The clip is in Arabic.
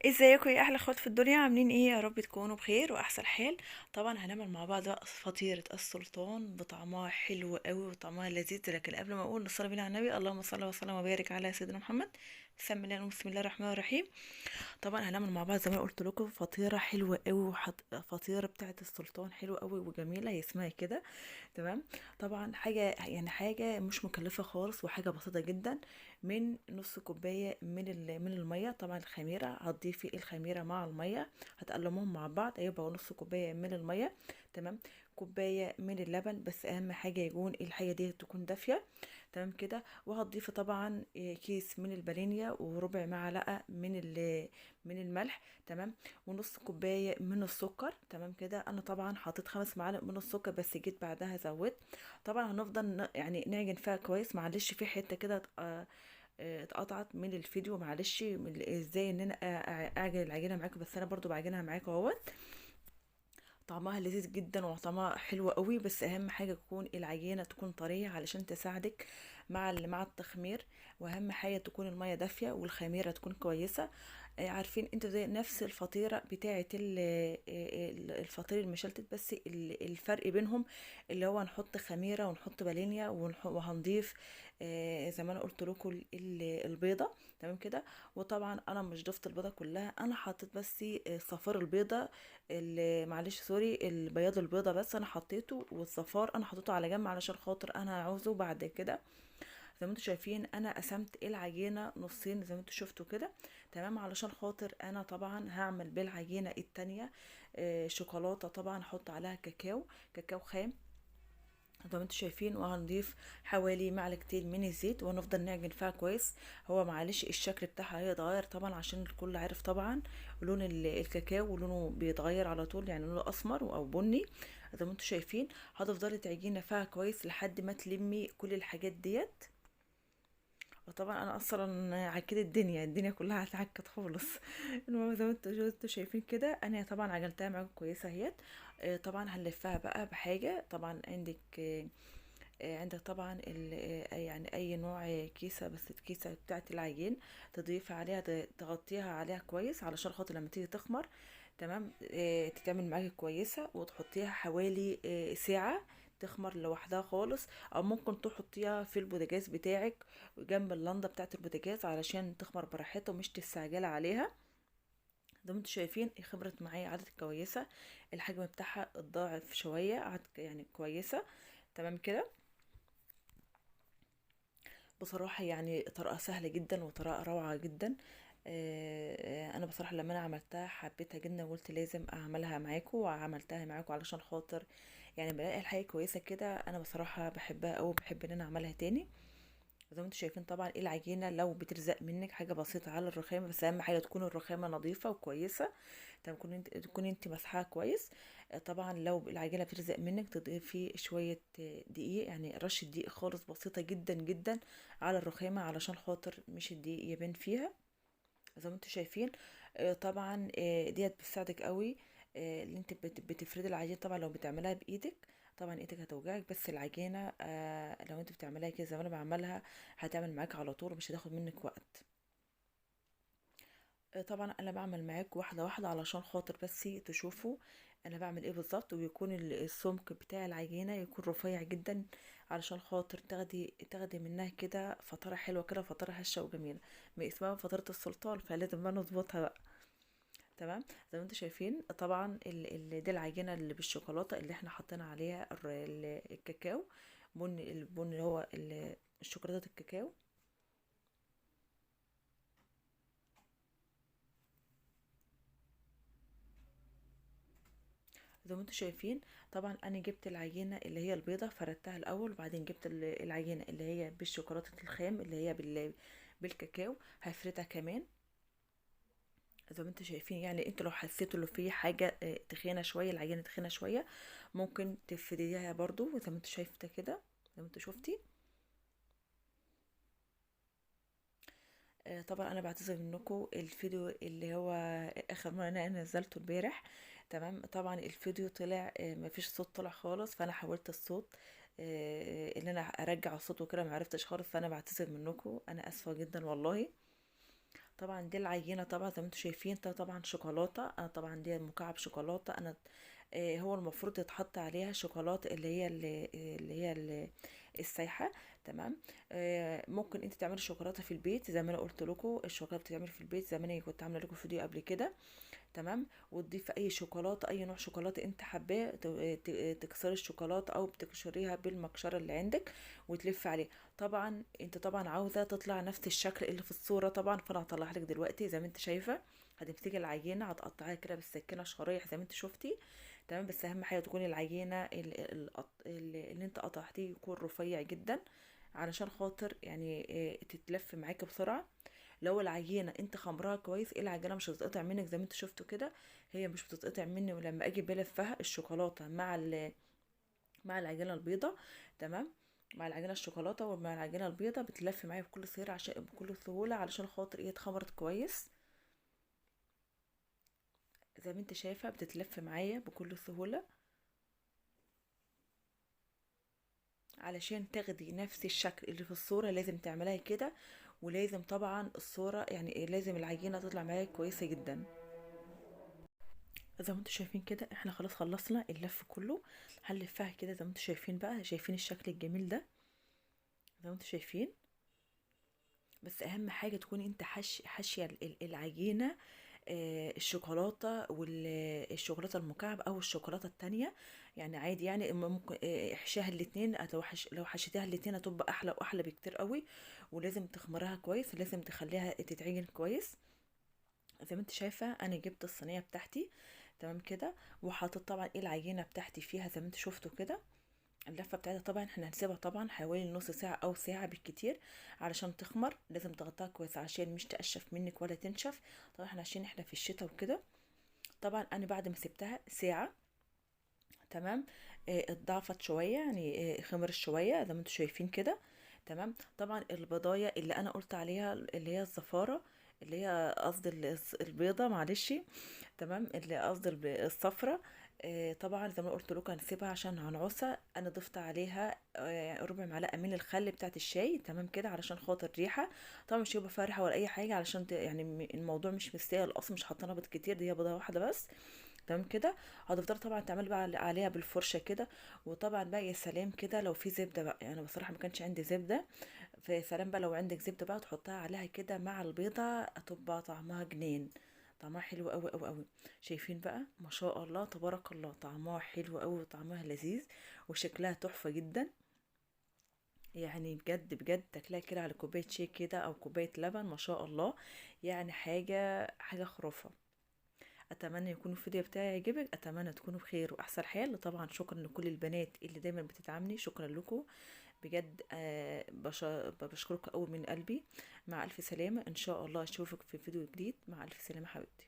ازيكم يا احلى اخوات في الدنيا؟ عاملين ايه؟ يا رب تكونوا بخير واحسن حال. طبعا هنعمل مع بعض بقى فطيره السلطان بطعمها حلو قوي وطعمها لذيذ. لكن قبل ما اقول نصلي بينا على النبي، اللهم صل وسلم وبارك على سيدنا محمد. بسم الله الرحمن الرحيم. طبعا هنعمل مع بعض زي ما قلت لكم فطيره حلوه قوي فطيره بتاعه السلطان حلوه قوي وجميله، هي اسمها كده. تمام. طبعا حاجه يعني حاجه مش مكلفه خالص وحاجه بسيطه جدا. من نص كوبايه من الميه. طبعا الخميره هتضيفي الخميره مع الميه، هتقلموهم مع بعض، هيبقى نص كوبايه من الميه. تمام. كوبايه من اللبن، بس اهم حاجه يكون الحاجه دي تكون دافيه. تمام كده. وهتضيفي طبعا كيس من الفانيليا وربع معلقه من الملح. تمام. ونص كوبايه من السكر. تمام كده. انا طبعا حطيت 5 معالق من السكر، بس جيت بعدها زودت. طبعا هنفضل يعني نعجن فيها كويس. معلش في حته كده اتقطعت من الفيديو، معلش ازاي ان انا اعجن العجينه معاكم، بس انا برضو بعجنها معاكم اهوت. طعمها لذيذ جدا وطعمها حلو قوي، بس اهم حاجه تكون العجينه تكون طريه علشان تساعدك مع التخمير. واهم حاجه تكون الميه دافيه والخميره تكون كويسه. عارفين انتوا زي نفس الفطيره بتاعه الفطير المشلتت، بس الفرق بينهم اللي هو نحط خميره ونحط فانيليا وهنضيف زي ما انا قلت لكم البيضه. تمام كده. وطبعا انا مش ضفت البيضه كلها، انا حطيت بس صفار البيضه. معلش سوري، البياض البيضة بس انا حطيته، والصفار انا حطيته على جنب علشان خاطر انا عاوزه بعد كده. زي ما انتوا شايفين انا قسمت العجينة نصين زي ما انتوا شفتوا كده. تمام. علشان خاطر انا طبعا هعمل بالعجينة التانية شوكولاتة. طبعا احط عليها كاكاو خام زي ما انتوا شايفين. وهنضيف حوالي معلقتين من الزيت ونفضل نعجن فيها كويس. هو معلش الشكل بتاعها هيتغير طبعا عشان الكل عارف طبعا لون الكاكاو لونه بيتغير على طول، يعني لونه اسمر او بني زي ما انتوا شايفين. هتفضلي تعجني فيها كويس لحد ما تلمي كل الحاجات ديت. وطبعا انا اصلا عكيت الدنيا كلها هتعكت خالص. المهم زي ما انتوا شايفين كده، انا طبعا عجنتها معاكم كويسه اهيت. طبعا هنلفها بقى بحاجه. طبعا عندك طبعا يعني اي نوع كيسه، بس الكيسه بتاعه العجين تضيفي عليها تغطيها عليها كويس علشان خاطر لما تيجي تخمر. تمام. تتعمل معاكي كويسه وتحطيها حوالي ساعه تخمر لوحدها خالص. او ممكن تحطيها في البوتاجاز بتاعك جنب اللنده بتاعه البوتاجاز علشان تخمر براحتها ومش تستعجلي عليها. زي ما انتوا شايفين خبرت معايا عدد كويسه. الحجم بتاعها اتضاعف شويه عدد يعني كويسه. تمام كده. بصراحة يعني طريقة سهلة جدا وطريقة روعة جدا. انا بصراحة لما انا عملتها حبيتها جدا وقلت لازم اعملها معاكم، وعملتها معاكم علشان خاطر يعني بلاقي الحاجة كويسة كده. انا بصراحة بحبها او بحب ان انا اعملها تاني. زي ما انتوا شايفين طبعا العجينة لو بتلزق منك حاجة بسيطة على الرخامة، بس اهم حاجة تكون الرخامة نظيفة وكويسة. تكون انت مسحها كويس. طبعا لو العجينه بتلزق منك تضيفي شويه دقيق، يعني رشه دقيق خالص بسيطه جدا جدا على الرخامه علشان خاطر مش الدقيق يبان فيها. زي ما انتوا شايفين. طبعا ديت بتساعدك قوي. اللي انت بتفردي العجين. طبعا لو بتعملها بايدك طبعا ايدك هتوجعك، بس العجينه لو انت بتعملها كده زي ما انا بعملها هتعمل معاك على طول ومش هتاخد منك وقت. طبعا انا بعمل معاك واحده واحده علشان خاطر بس تشوفوا انا بعمل ايه بالظبط، ويكون السمك بتاع العجينه يكون رفيع جدا علشان خاطر تاخدي منها كده فطيره حلوه كده، فطيره هشه وجميله. ما اسمها فطيره السلطان فلازم بقى نظبطها بقى. تمام. زي ما انتم شايفين طبعا دي العجينه اللي بالشوكولاته اللي احنا حطينا عليها الكاكاو. البن اللي هو الشوكولاته الكاكاو. زي ما انتم شايفين طبعا انا جبت العجينه اللي هي البيضه فردتها الاول، وبعدين جبت العجينه اللي هي بالشوكولاته الخام اللي هي بالكاكاو هفردها كمان. زي ما انتم شايفين يعني انتوا لو حسيتوا لو في حاجه تخينه شويه، العجينه تخينه شويه ممكن تفرديها برضو زي ما انتوا شايفه كده. زي ما انتوا شفتي. طبعا انا بعتذر منكم الفيديو اللي هو اخر مره انا نزلته البارح. تمام. طبعا الفيديو طلع مفيش صوت طلع خالص، فانا حاولت الصوت اللي انا ارجع الصوت وكده معرفتش خالص، فانا بعتذر منكم، انا اسفه جدا والله. طبعا دي العجينه طبعا زي ما انتم شايفين، طبعا شوكولاته، انا طبعا دي مكعب شوكولاته انا. هو المفروض يتحط عليها شوكولاته السايحه. تمام. ممكن انت تعملي شوكولاته في البيت زي ما انا قلت لكم، الشوكولاته بتتعمل في البيت زي ما انا كنت عامله لكم فيديو قبل كده. تمام. وتضيف اي شوكولاته، اي نوع شوكولاته انت حباه، تكسري الشوكولاته او بتكسريها بالمكشره اللي عندك وتلف عليه. طبعا انت طبعا عاوزه تطلع نفس الشكل اللي في الصوره طبعا، فانا هطلعها لك دلوقتي زي ما انت شايفه. هتمسكي العجينه هتقطعيها كده بالسكينه شرايح زي ما انت شفتي. تمام. بس اهم حاجه تكون العجينه اللي انت قطعتيه يكون رفيع جدا، علشان خاطر يعني تتلف معاكي بسرعه. لو العجينه انت خمرها كويس، ايه العجينه مش هتتقطع منك زي ما انت شفتوا كده. هي مش بتتقطع مني، ولما اجي بلفها الشوكولاته مع العجينه البيضه. تمام. مع العجينه الشوكولاته ومع العجينه البيضه بتلف معايا بكل سهوله، علشان خاطر ايه اتخمرت كويس. زي ما انت شايفه بتتلف معايا بكل سهوله، علشان تاخدي نفس الشكل اللي في الصوره لازم تعمليها كده. ولازم طبعا الصوره يعني لازم العجينه تطلع معايا كويسه جدا. زي ما انتوا شايفين كده احنا خلاص خلصنا اللف كله. هنلفها كده زي ما انتوا شايفين بقى، شايفين الشكل الجميل ده زي ما انتوا شايفين. بس اهم حاجه تكون انت حاشيه العجينه الشوكولاته والشوكولاته المكعب او الشوكولاته التانية. يعني عادي، يعني ممكن احشيها الاتنين، لو حشيتها الاتنين هتبقى احلى واحلى بكتير قوي. ولازم تخمرها كويس، لازم تخليها تتعجن كويس. زي ما انت شايفه انا جبت الصينيه بتاعتي. تمام كده. وحطيت طبعا ايه العجينه بتاعتي فيها زي ما انت شفتوا كده. اللفه بتاعتها طبعا احنا هنسيبها طبعا حوالي نص ساعه او ساعه بالكتير علشان تخمر. لازم تغطيها كويس عشان مش تقشف منك ولا تنشف. طبعا عشان احنا في الشتاء وكده. طبعا انا بعد ما سبتها ساعه. تمام. اتضاعفت شويه، يعني خمر شويه زي ما انتم شايفين كده. تمام. طبعا البضايه اللي انا قلت عليها اللي هي الزفاره، اللي هي قصدي البيضه، معلش. تمام. اللي قصدي الصفرة. طبعا زي ما قلت لكم هنسيبها عشان هنعوزها. انا ضفت عليها ربع معلقه من الخل بتاعت الشاي. تمام كده علشان خاطر ريحه. طبعا مش هيبقى فيها ريحه ولا اي حاجه، علشان يعني الموضوع مش مستاهل اصلا، مش حاطه نبات كتير، دي هي بيضه واحده بس. تمام كده. هتفضل طبعا تعمل بقى عليها بالفرشه كده. وطبعا بقى يا سلام كده لو في زبده بقى، يعني بصراحه ما كانش عندي زبده. فيا سلام بقى لو عندك زبده بقى تحطها عليها كده مع البيضه، هتبقى طعمها جنين. طعمها حلو قوي قوي قوي. شايفين بقى ما شاء الله تبارك الله، طعمها حلو قوي وطعمها لذيذ وشكلها تحفه جدا. يعني بجد بجد تاكلها كده على كوبايه شاي كده او كوبايه لبن، ما شاء الله. يعني حاجه خرافه. اتمنى يكون الفيديو بتاعي يعجبك، اتمنى تكونوا بخير واحسن حال. طبعا شكرا لكل البنات اللي دايما بتدعمني، شكرا لكم بجد. بشكرك قوي من قلبي. مع الف سلامه، ان شاء الله اشوفك في فيديو جديد. مع الف سلامه حبيبتي.